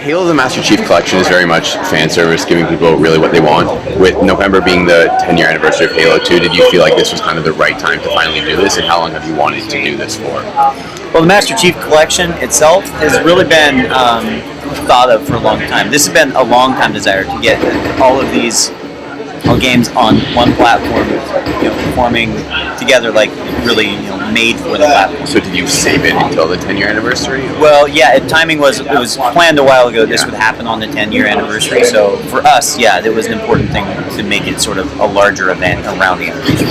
Halo the Master Chief Collection is very much fan service, giving people really what they want. With November being the 10-year anniversary of Halo 2, did you feel like this was kind of the right time to finally do this, and how long have you wanted to do this for? Well, the Master Chief Collection itself has really been thought of for a long time. This has been a long time desire to get all of these games on one platform, forming together like really, made for the platform. So did you save it until the 10-year anniversary? Well, yeah, timing was planned a while ago. This would happen on the 10-year anniversary. So for us, yeah, it was an important thing to make it sort of a larger event around the anniversary.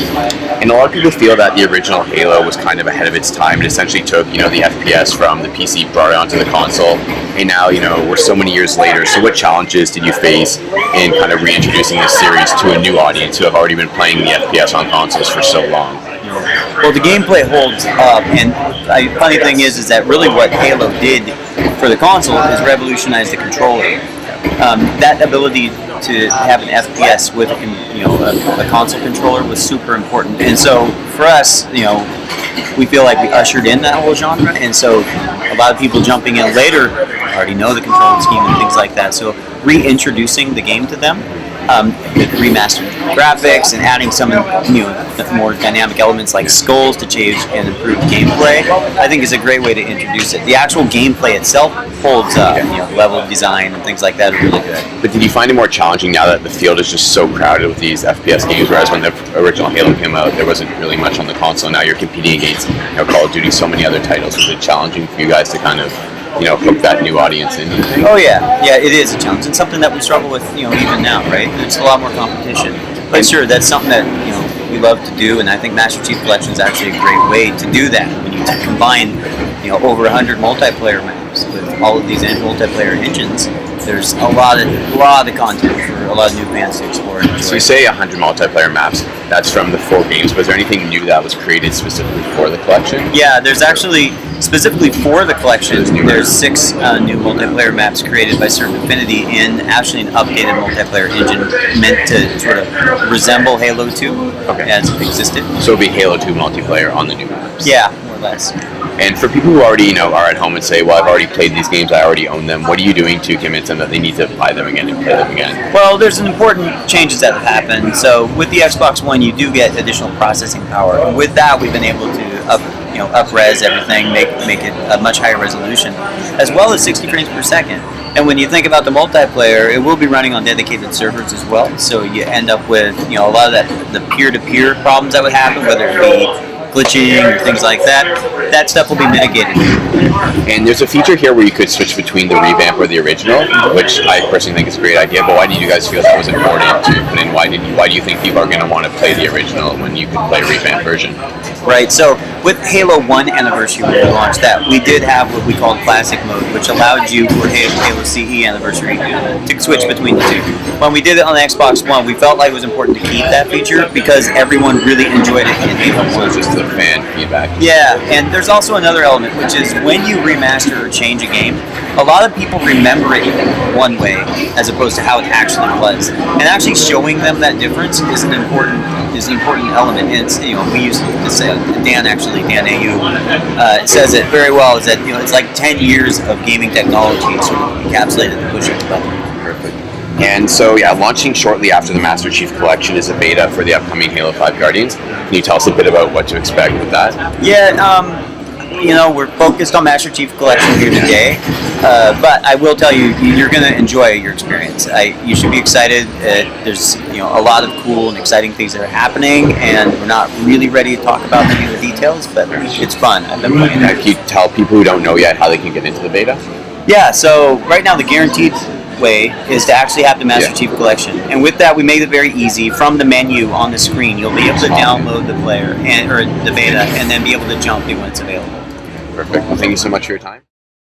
And a lot of people feel that the original Halo was kind of ahead of its time. It essentially took, the FPS from the PC, brought it onto the console, and now, we're so many years later. So what challenges did you face in kind of reintroducing this series to a new audience who have already been playing the FPS on consoles for so long? Well, the gameplay holds up, and the funny thing is that really what Halo did for the console is revolutionize the controller. That ability to have an FPS with a console controller was super important, and so for us, we feel like we ushered in that whole genre, and so a lot of people jumping in later already know the control scheme and things like that. So reintroducing the game to them, with remastered graphics and adding some more dynamic elements like skulls to change and improve gameplay, I think is a great way to introduce it. The actual gameplay itself holds up, level design and things like that are really good. But did you find it more challenging now that the field is just so crowded with these FPS games, whereas when the original Halo came out, there wasn't really much on the console? Now you're competing against Call of Duty, so many other titles. Was it challenging for you guys to kind of hook that new audience in? Oh yeah, it is a challenge, and something that we struggle with, even now, right? There's a lot more competition, but sure, that's something that we love to do, and I think Master Chief Collection is actually a great way to do that. When you combine, over 100 multiplayer maps with all of these multiplayer engines, there's a lot of content for a lot of new fans to explore. So you say 100 multiplayer maps. That's from the 4 games. Was there anything new that was created specifically for the collection? Yeah, there's actually specifically for the collection. There's 6 new multiplayer maps created by Certain Affinity in actually an updated multiplayer engine meant to sort of resemble Halo 2 as it existed. So it'll be Halo 2 multiplayer on the new maps. Yeah, more or less. And for people who already, are at home and say, well, I've already played these games, I already own them, what are you doing to convince them that they need to buy them again and play them again? Well, there's some important changes that have happened. So with the Xbox One, you do get additional processing power. And with that, we've been able to up-res everything, make it a much higher resolution, as well as 60 frames per second. And when you think about the multiplayer, it will be running on dedicated servers as well. So you end up with, a lot of the peer-to-peer problems that would happen, whether it be glitching or things like that. That stuff will be mitigated. And there's a feature here where you could switch between the revamp or the original, which I personally think is a great idea. But why did you guys feel that was important to put in? Why do you think people are going to want to play the original when you could play a revamp version? Right. So with Halo 1 anniversary, when we launched that, we did have what we called Classic Mode, which allowed you for Halo CE anniversary to switch between the two. When we did it on the Xbox One, we felt like it was important to keep that feature because everyone really enjoyed it in Halo 1. So it's just the fan feedback. Yeah, and there's also another element, which is when you remaster or change a game, a lot of people remember it one way as opposed to how it actually was. And actually showing them that difference is an important element. And it's, we use to say, Dan AU says it very well, is that it's like 10 years of gaming technology sort of encapsulated in pushing the button. Perfect. And so, launching shortly after the Master Chief Collection is a beta for the upcoming Halo 5 Guardians. Can you tell us a bit about what to expect with that? Yeah, we're focused on Master Chief Collection here today, but I will tell you, you're going to enjoy your experience. You should be excited. There's a lot of cool and exciting things that are happening, and we're not really ready to talk about any of the details, but it's fun. I've been playing it. Can you tell people who don't know yet how they can get into the beta? Yeah, so right now the guaranteed way is to actually have the Master Chief Collection, and with that we made it very easy. From the menu on the screen, you'll be able to download the player or the beta, and then be able to jump in when it's available. Perfect. Well, thank you so much for your time.